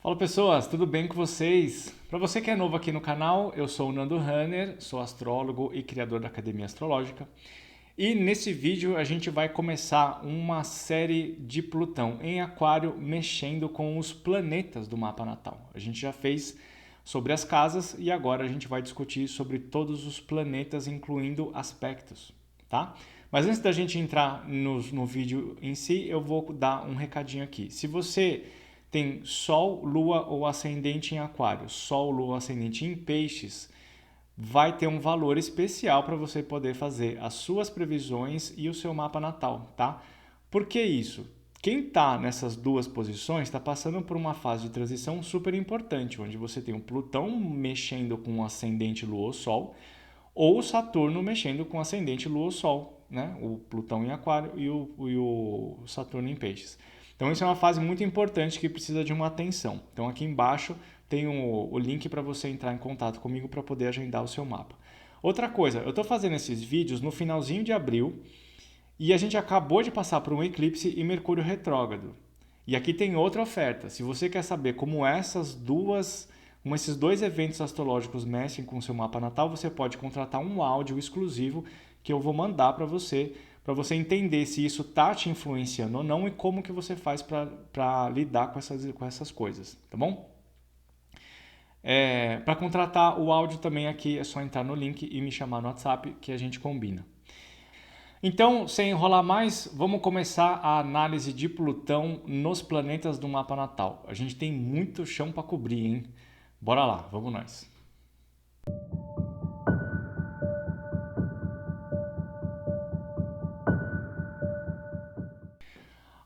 Fala pessoas, tudo bem com vocês? Para você que é novo aqui no canal, eu sou o Nando Hanner, sou astrólogo e criador da Academia Astrológica. E nesse vídeo a gente vai começar uma série de Plutão em Aquário mexendo com os planetas do mapa natal. A gente já fez sobre as casas e agora a gente vai discutir sobre todos os planetas, incluindo aspectos, tá? Mas antes da gente entrar no vídeo em si, eu vou dar um recadinho aqui. Se você tem Sol, Lua ou Ascendente em Aquário, Sol, Lua, Ascendente em Peixes, vai ter um valor especial para você poder fazer as suas previsões e o seu mapa natal, tá? Por que isso? Quem está nessas duas posições está passando por uma fase de transição super importante, onde você tem o Plutão mexendo com o ascendente Lua ou Sol, ou o Saturno mexendo com o ascendente Lua ou Sol, né? O Plutão em Aquário e o Saturno em Peixes. Então isso é uma fase muito importante que precisa de uma atenção. Então aqui embaixo tem o link para você entrar em contato comigo para poder agendar o seu mapa. Outra coisa, eu estou fazendo esses vídeos no finalzinho de abril e a gente acabou de passar por um eclipse e Mercúrio retrógrado. E aqui tem outra oferta. Se você quer saber como esses dois eventos astrológicos mexem com o seu mapa natal, você pode contratar um áudio exclusivo que eu vou mandar para você entender se isso está te influenciando ou não e como que você faz para lidar com essas coisas, tá bom? Para contratar o áudio também aqui é só entrar no link e me chamar no WhatsApp que a gente combina. Então, sem enrolar mais, vamos começar a análise de Plutão nos planetas do mapa natal. A gente tem muito chão para cobrir, hein? Bora lá, vamos nós.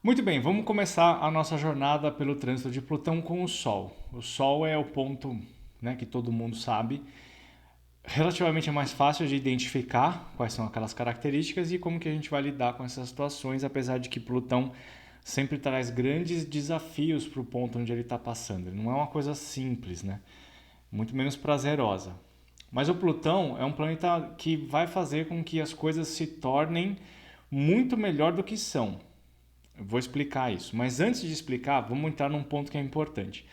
Muito bem, vamos começar a nossa jornada pelo trânsito de Plutão com o Sol. O Sol é o ponto, né, que todo mundo sabe. Relativamente é mais fácil de identificar quais são aquelas características e como que a gente vai lidar com essas situações, apesar de que Plutão sempre traz grandes desafios para o ponto onde ele está passando. Não é uma coisa simples, né? Muito menos prazerosa. Mas o Plutão é um planeta que vai fazer com que as coisas se tornem muito melhor do que são. Eu vou explicar isso. Mas antes de explicar, vamos entrar num ponto que é importante.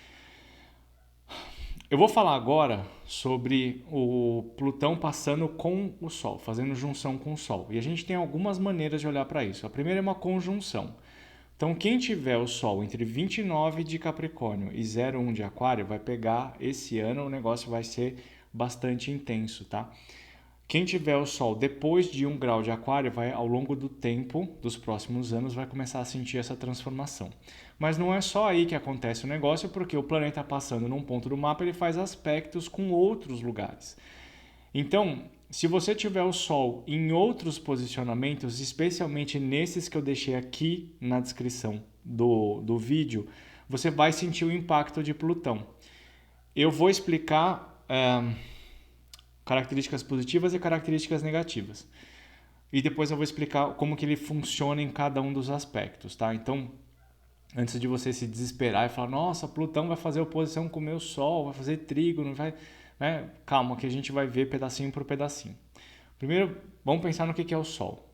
Eu vou falar agora sobre o Plutão passando com o Sol, fazendo junção com o Sol. E a gente tem algumas maneiras de olhar para isso. A primeira é uma conjunção. Então, quem tiver o Sol entre 29 de Capricórnio e 01 de Aquário vai pegar esse ano, o negócio vai ser bastante intenso, tá? Quem tiver o Sol depois de 1 grau de Aquário vai, ao longo do tempo, dos próximos anos, vai começar a sentir essa transformação. Mas não é só aí que acontece o negócio, porque o planeta passando num ponto do mapa, ele faz aspectos com outros lugares. Então, se você tiver o Sol em outros posicionamentos, especialmente nesses que eu deixei aqui na descrição do vídeo, você vai sentir o impacto de Plutão. Eu vou explicar características positivas e características negativas. E depois eu vou explicar como que ele funciona em cada um dos aspectos, tá? Então, antes de você se desesperar e falar, nossa, Plutão vai fazer oposição com o meu Sol, vai fazer trígono, vai... né? Calma, que a gente vai ver pedacinho por pedacinho. Primeiro, vamos pensar no que é o Sol.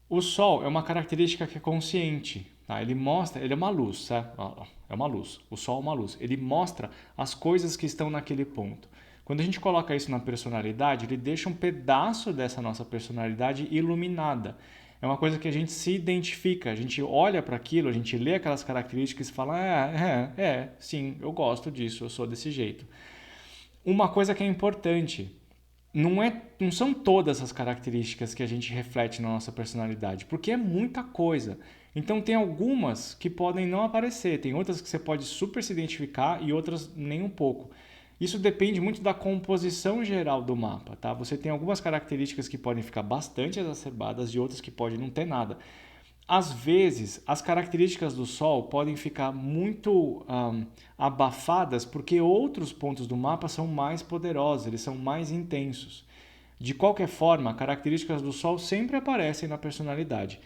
O Sol é uma característica que é consciente, tá? Ele é uma luz, certo? É uma luz. O Sol é uma luz. Ele mostra as coisas que estão naquele ponto. Quando a gente coloca isso na personalidade, ele deixa um pedaço dessa nossa personalidade iluminada. É uma coisa que a gente se identifica, a gente olha para aquilo, a gente lê aquelas características e fala, sim, eu gosto disso, eu sou desse jeito. Uma coisa que é importante, não são todas as características que a gente reflete na nossa personalidade, porque é muita coisa. Então tem algumas que podem não aparecer, tem outras que você pode super se identificar e outras nem um pouco. Isso depende muito da composição geral do mapa, tá? Você tem algumas características que podem ficar bastante exacerbadas e outras que podem não ter nada. Às vezes, as características do Sol podem ficar muito abafadas porque outros pontos do mapa são mais poderosos, eles são mais intensos. De qualquer forma, características do Sol sempre aparecem na personalidade,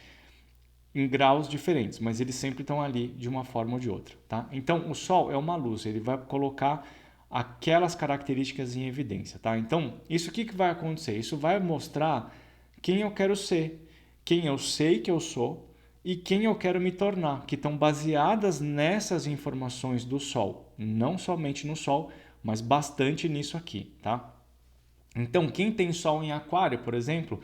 em graus diferentes, mas eles sempre estão ali de uma forma ou de outra, tá? Então, o Sol é uma luz, ele vai colocar aquelas características em evidência, tá? Então, isso o que vai acontecer? Isso vai mostrar quem eu quero ser, quem eu sei que eu sou e quem eu quero me tornar, que estão baseadas nessas informações do Sol. Não somente no Sol, mas bastante nisso aqui, tá? Então, quem tem Sol em Aquário, por exemplo,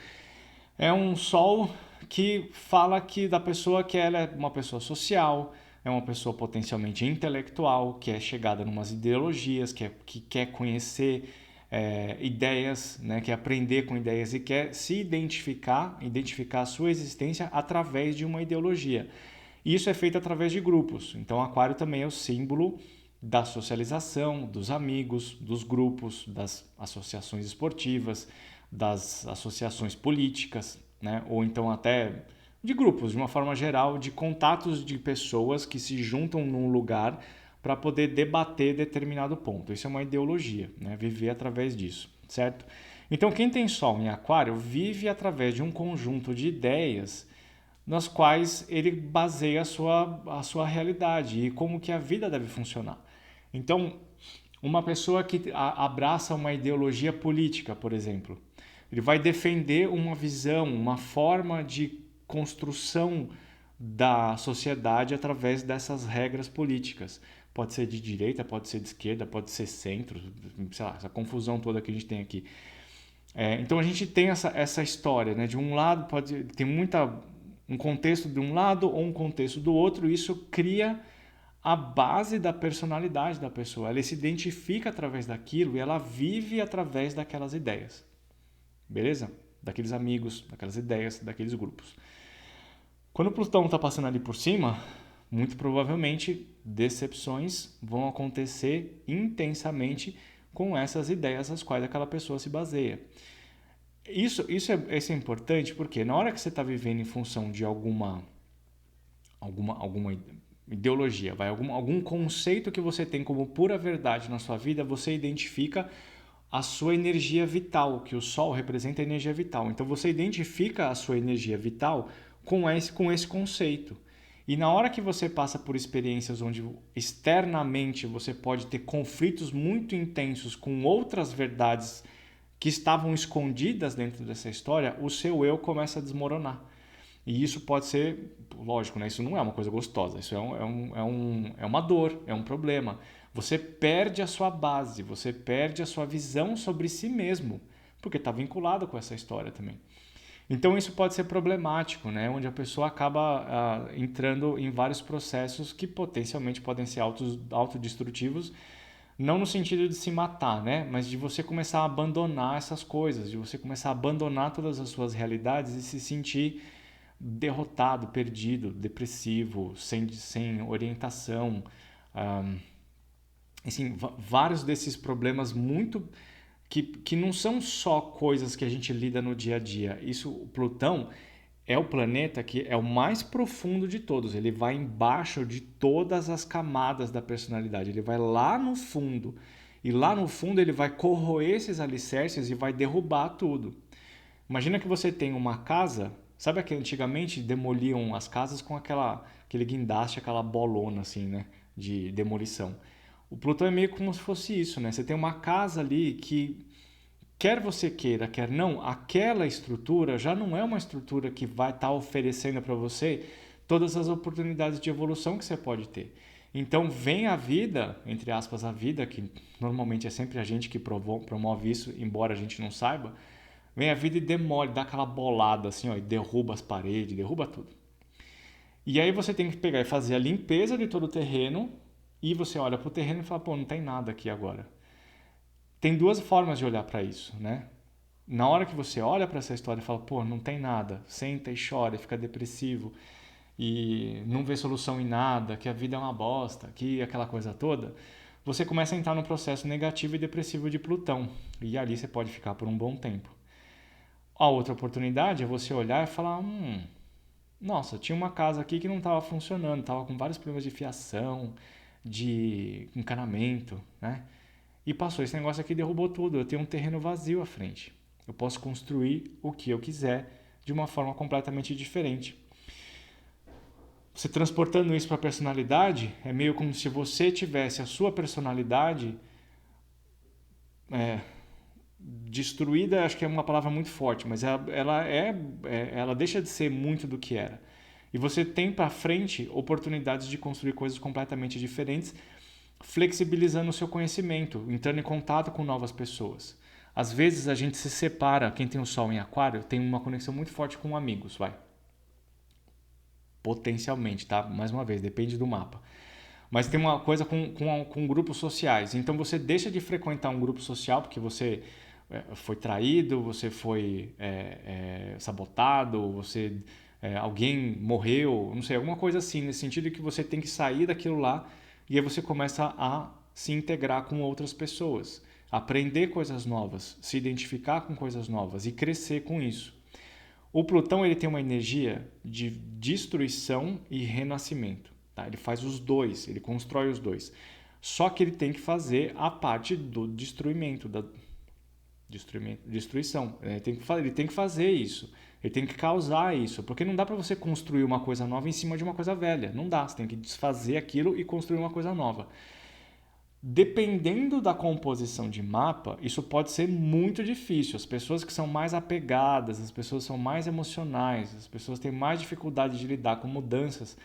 é um Sol que fala que da pessoa que ela é uma pessoa social, é uma pessoa potencialmente intelectual, que é chegada em umas ideologias, que quer conhecer ideias, né, quer aprender com ideias e quer se identificar a sua existência através de uma ideologia. E isso é feito através de grupos. Então, Aquário também é o símbolo da socialização, dos amigos, dos grupos, das associações esportivas, das associações políticas, né? Ou então até de grupos, de uma forma geral, de contatos de pessoas que se juntam num lugar para poder debater determinado ponto. Isso é uma ideologia, né? Viver através disso, certo? Então, quem tem Sol em Aquário vive através de um conjunto de ideias nas quais ele baseia a sua realidade e como que a vida deve funcionar. Então, uma pessoa que abraça uma ideologia política, por exemplo, ele vai defender uma visão, uma forma de construção da sociedade através dessas regras políticas. Pode ser de direita, pode ser de esquerda, pode ser centro, sei lá, essa confusão toda que a gente tem aqui. Então a gente tem essa história, né? De um lado pode ter um contexto de um lado ou um contexto do outro, e isso cria a base da personalidade da pessoa. Ela se identifica através daquilo e ela vive através daquelas ideias. Beleza? Daqueles amigos, daquelas ideias, daqueles grupos. Quando o Plutão está passando ali por cima, muito provavelmente decepções vão acontecer intensamente com essas ideias às quais aquela pessoa se baseia. Isso é importante porque na hora que você está vivendo em função de alguma ideologia, algum conceito que você tem como pura verdade na sua vida, você identifica a sua energia vital, que o Sol representa a energia vital. Então você identifica a sua energia vital com esse conceito. E na hora que você passa por experiências onde externamente você pode ter conflitos muito intensos com outras verdades que estavam escondidas dentro dessa história, o seu eu começa a desmoronar. E isso pode ser, lógico, né? Isso não é uma coisa gostosa, isso é uma dor, é um problema. Você perde a sua base, você perde a sua visão sobre si mesmo, porque está vinculado com essa história também. Então isso pode ser problemático, né? Onde a pessoa acaba entrando em vários processos que potencialmente podem ser autodestrutivos, não no sentido de se matar, né? Mas de você começar a abandonar essas coisas, de você começar a abandonar todas as suas realidades e se sentir derrotado, perdido, depressivo, sem orientação. Um, assim, vários desses problemas muito que não são só coisas que a gente lida no dia a dia. Isso, o Plutão é o planeta que é o mais profundo de todos. Ele vai embaixo de todas as camadas da personalidade. Ele vai lá no fundo. E lá no fundo ele vai corroer esses alicerces e vai derrubar tudo. Imagina que você tem uma casa. Sabe que antigamente demoliam as casas com aquele guindaste, aquela bolona assim, né? De demolição. O Plutão é meio como se fosse isso, né? Você tem uma casa ali que, quer você queira, quer não, aquela estrutura já não é uma estrutura que vai estar oferecendo para você todas as oportunidades de evolução que você pode ter. Então vem a vida, entre aspas, a vida, que normalmente é sempre a gente que promove isso, embora a gente não saiba, vem a vida e demole, dá aquela bolada assim, ó, e derruba as paredes, derruba tudo. E aí você tem que pegar e fazer a limpeza de todo o terreno, e você olha para o terreno e fala, pô, não tem nada aqui agora. Tem duas formas de olhar para isso, né? Na hora que você olha para essa história e fala, pô, não tem nada, senta e chora, fica depressivo e não vê solução em nada, que a vida é uma bosta, que aquela coisa toda, você começa a entrar no processo negativo e depressivo de Plutão. E ali você pode ficar por um bom tempo. A outra oportunidade é você olhar e falar, nossa, tinha uma casa aqui que não estava funcionando, estava com vários problemas de fiação, de encanamento, né? E passou esse negócio aqui e derrubou tudo. Eu tenho um terreno vazio à frente. Eu posso construir o que eu quiser de uma forma completamente diferente. Você transportando isso para a personalidade, é meio como se você tivesse a sua personalidade destruída, acho que é uma palavra muito forte, mas ela deixa de ser muito do que era. E você tem para frente oportunidades de construir coisas completamente diferentes, flexibilizando o seu conhecimento, entrando em contato com novas pessoas. Às vezes a gente se separa, quem tem o Sol em Aquário tem uma conexão muito forte com amigos, potencialmente, tá? Mais uma vez, depende do mapa. Mas tem uma coisa com grupos sociais. Então você deixa de frequentar um grupo social porque você foi traído, você foi sabotado, alguém morreu, não sei, alguma coisa assim, nesse sentido que você tem que sair daquilo lá e aí você começa a se integrar com outras pessoas, aprender coisas novas, se identificar com coisas novas e crescer com isso. O Plutão ele tem uma energia de destruição e renascimento. Tá? Ele faz os dois, ele constrói os dois. Só que ele tem que fazer a parte do destruimento, da destruição. Ele tem que fazer isso. Ele tem que causar isso. Porque não dá para você construir uma coisa nova em cima de uma coisa velha. Não dá. Você tem que desfazer aquilo e construir uma coisa nova. Dependendo da composição de mapa, isso pode ser muito difícil. As pessoas que são mais apegadas, as pessoas que são mais emocionais, as pessoas que têm mais dificuldade de lidar com mudanças,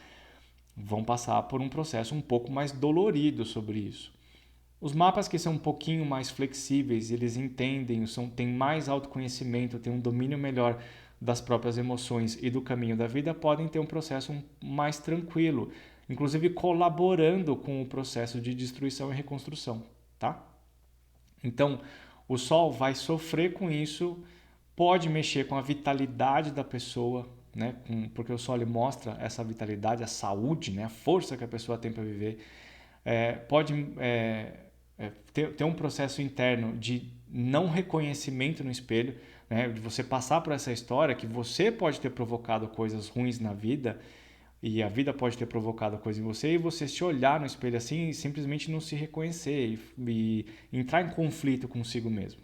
vão passar por um processo um pouco mais dolorido sobre isso. Os mapas que são um pouquinho mais flexíveis, eles entendem, têm mais autoconhecimento, têm um domínio melhor das próprias emoções e do caminho da vida, podem ter um processo mais tranquilo, inclusive colaborando com o processo de destruição e reconstrução, tá? Então, o Sol vai sofrer com isso, pode mexer com a vitalidade da pessoa, né? Porque o Sol ele mostra essa vitalidade, a saúde, né? A força que a pessoa tem para viver. Pode ter um processo interno de não reconhecimento no espelho, né? De você passar por essa história que você pode ter provocado coisas ruins na vida e a vida pode ter provocado coisa em você e você se olhar no espelho assim e simplesmente não se reconhecer e entrar em conflito consigo mesmo.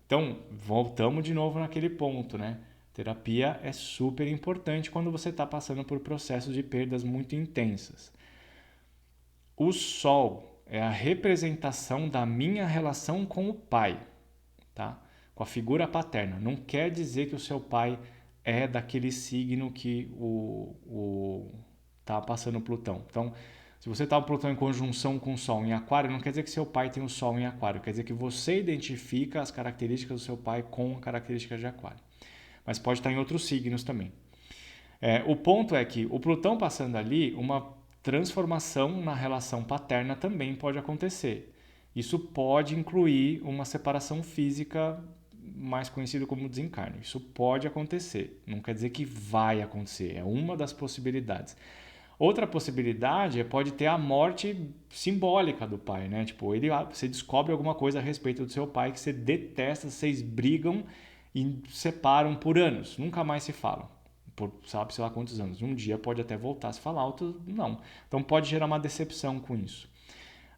Então, voltamos de novo naquele ponto, né? Terapia é super importante quando você está passando por processos de perdas muito intensas. O Sol é a representação da minha relação com o pai, tá? Com a figura paterna. Não quer dizer que o seu pai é daquele signo que tá passando Plutão. Então, se você está o Plutão em conjunção com o Sol em Aquário, não quer dizer que seu pai tem o Sol em Aquário, quer dizer que você identifica as características do seu pai com características de Aquário. Mas pode estar em outros signos também. O ponto é que o Plutão passando ali, uma transformação na relação paterna também pode acontecer. Isso pode incluir uma separação física mais conhecida como desencarne. Isso pode acontecer, não quer dizer que vai acontecer, é uma das possibilidades. Outra possibilidade pode ter a morte simbólica do pai, né? Tipo, você descobre alguma coisa a respeito do seu pai que você detesta, vocês brigam e separam por anos, nunca mais se falam. Por sabe sei lá quantos anos. Um dia pode até voltar a se falar, outro não. Então pode gerar uma decepção com isso.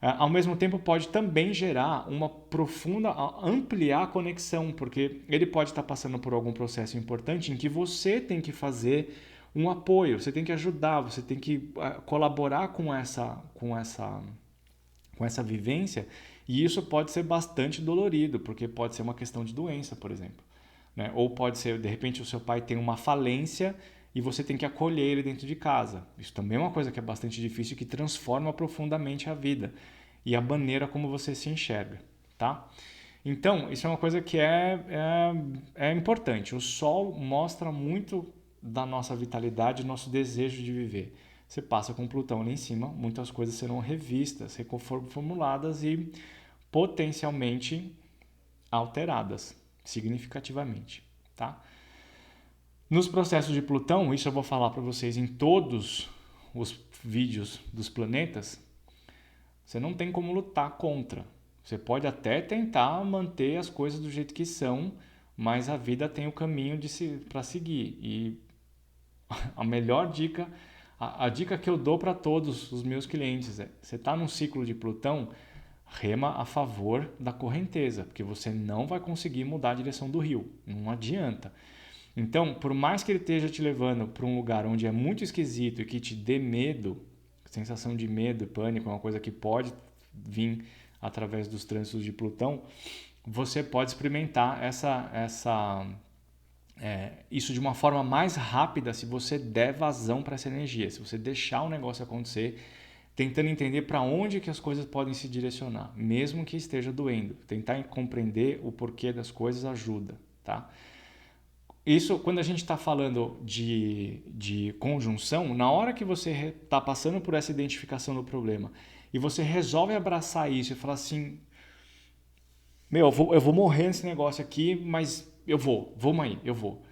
Ao mesmo tempo pode também gerar uma profunda, ampliar a conexão, porque ele pode estar passando por algum processo importante em que você tem que fazer um apoio, você tem que ajudar, você tem que colaborar com essa vivência, e isso pode ser bastante dolorido, porque pode ser uma questão de doença, por exemplo. Né? Ou pode ser, de repente, o seu pai tem uma falência e você tem que acolher ele dentro de casa. Isso também é uma coisa que é bastante difícil e que transforma profundamente a vida e a maneira como você se enxerga, tá? Então, isso é uma coisa que é importante. O Sol mostra muito da nossa vitalidade, nosso desejo de viver. Você passa com Plutão ali em cima, muitas coisas serão revistas, reformuladas e potencialmente alteradas significativamente, tá? Nos processos de Plutão, isso eu vou falar para vocês em todos os vídeos dos planetas, você não tem como lutar contra. Você pode até tentar manter as coisas do jeito que são, mas a vida tem o caminho para seguir. E a melhor dica, a dica que eu dou para todos os meus clientes é: você está num ciclo de Plutão, rema a favor da correnteza, porque você não vai conseguir mudar a direção do rio, não adianta. Então, por mais que ele esteja te levando para um lugar onde é muito esquisito e que te dê medo, sensação de medo, pânico, é uma coisa que pode vir através dos trânsitos de Plutão, você pode experimentar isso de uma forma mais rápida se você der vazão para essa energia, se você deixar o negócio acontecer, tentando entender para onde que as coisas podem se direcionar, mesmo que esteja doendo. Tentar compreender o porquê das coisas ajuda, tá? Isso, quando a gente está falando de conjunção, na hora que você está passando por essa identificação do problema e você resolve abraçar isso e falar assim, meu, eu vou morrer nesse negócio aqui, mas vamos aí, eu vou.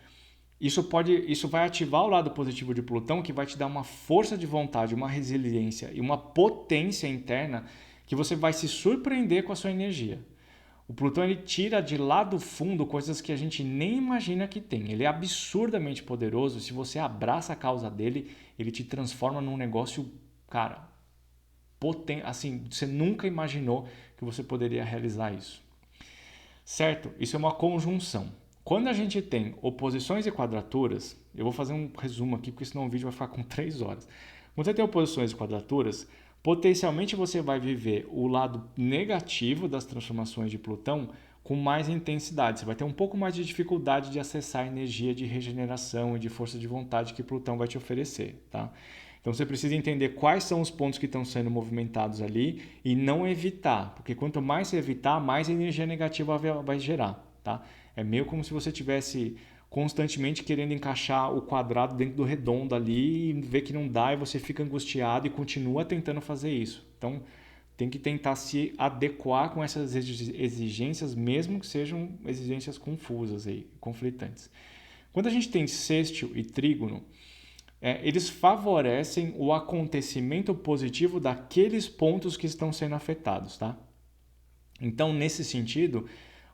Isso vai ativar o lado positivo de Plutão, que vai te dar uma força de vontade, uma resiliência e uma potência interna que você vai se surpreender com a sua energia. O Plutão ele tira de lá do fundo coisas que a gente nem imagina que tem. Ele é absurdamente poderoso. Se você abraça a causa dele, ele te transforma num negócio, cara, potente. Assim, você nunca imaginou que você poderia realizar isso. Certo? Isso é uma conjunção. Quando a gente tem oposições e quadraturas, eu vou fazer um resumo aqui, porque senão o vídeo vai ficar com 3 horas. Quando você tem oposições e quadraturas, potencialmente você vai viver o lado negativo das transformações de Plutão com mais intensidade. Você vai ter um pouco mais de dificuldade de acessar a energia de regeneração e de força de vontade que Plutão vai te oferecer, tá? Então você precisa entender quais são os pontos que estão sendo movimentados ali e não evitar, porque quanto mais você evitar, mais energia negativa vai gerar, tá? É meio como se você tivesse constantemente querendo encaixar o quadrado dentro do redondo ali e vê que não dá e você fica angustiado e continua tentando fazer isso. Então tem que tentar se adequar com essas exigências, mesmo que sejam exigências confusas e conflitantes. Quando a gente tem sextil e trígono, eles favorecem o acontecimento positivo daqueles pontos que estão sendo afetados, tá? Então, nesse sentido,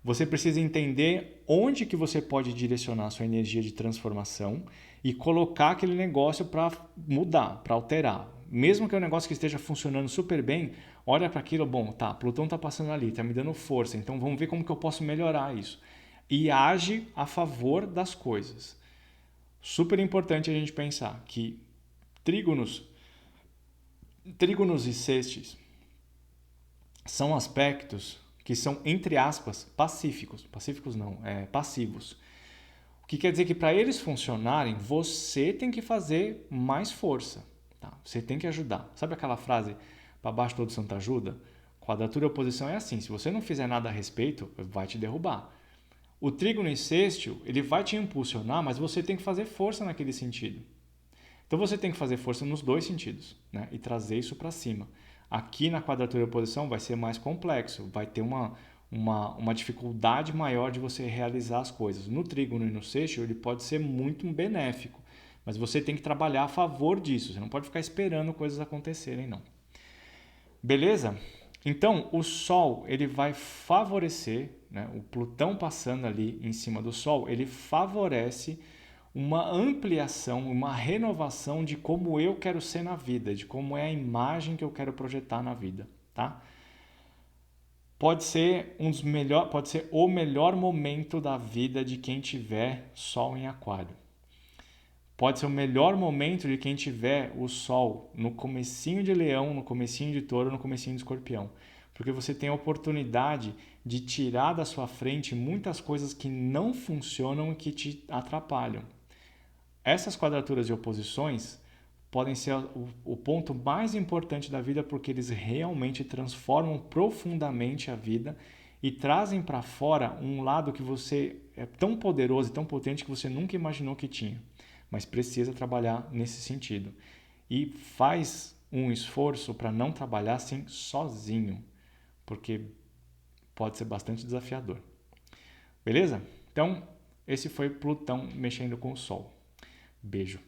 você precisa entender onde que você pode direcionar a sua energia de transformação e colocar aquele negócio para mudar, para alterar. Mesmo que é um negócio que esteja funcionando super bem, olha para aquilo, bom, tá, Plutão está passando ali, está me dando força, então vamos ver como que eu posso melhorar isso. E age a favor das coisas. Super importante a gente pensar que trígonos e sextis são aspectos que são, entre aspas, pacíficos. Pacíficos não, passivos. O que quer dizer que para eles funcionarem, você tem que fazer mais força. Tá? Você tem que ajudar. Sabe aquela frase, para baixo todo santo ajuda? Quadratura e oposição é assim, se você não fizer nada a respeito, vai te derrubar. O trígono e sextil, ele vai te impulsionar, mas você tem que fazer força naquele sentido. Então você tem que fazer força nos dois sentidos, né? E trazer isso para cima. Aqui na quadratura e oposição vai ser mais complexo, vai ter uma dificuldade maior de você realizar as coisas. No trígono e no sextil ele pode ser muito benéfico, mas você tem que trabalhar a favor disso, você não pode ficar esperando coisas acontecerem, não. Beleza? Então, o Sol ele vai favorecer, né? O Plutão passando ali em cima do Sol, ele favorece uma ampliação, uma renovação de como eu quero ser na vida, de como é a imagem que eu quero projetar na vida, tá? Pode ser pode ser o melhor momento da vida de quem tiver Sol em Aquário. Pode ser o melhor momento de quem tiver o Sol no comecinho de Leão, no comecinho de Touro, no comecinho de Escorpião. Porque você tem a oportunidade de tirar da sua frente muitas coisas que não funcionam e que te atrapalham. Essas quadraturas e oposições podem ser o ponto mais importante da vida porque eles realmente transformam profundamente a vida e trazem para fora um lado que você é tão poderoso e tão potente que você nunca imaginou que tinha, mas precisa trabalhar nesse sentido. E faz um esforço para não trabalhar assim sozinho, porque pode ser bastante desafiador. Beleza? Então, esse foi Plutão mexendo com o Sol. Beijo.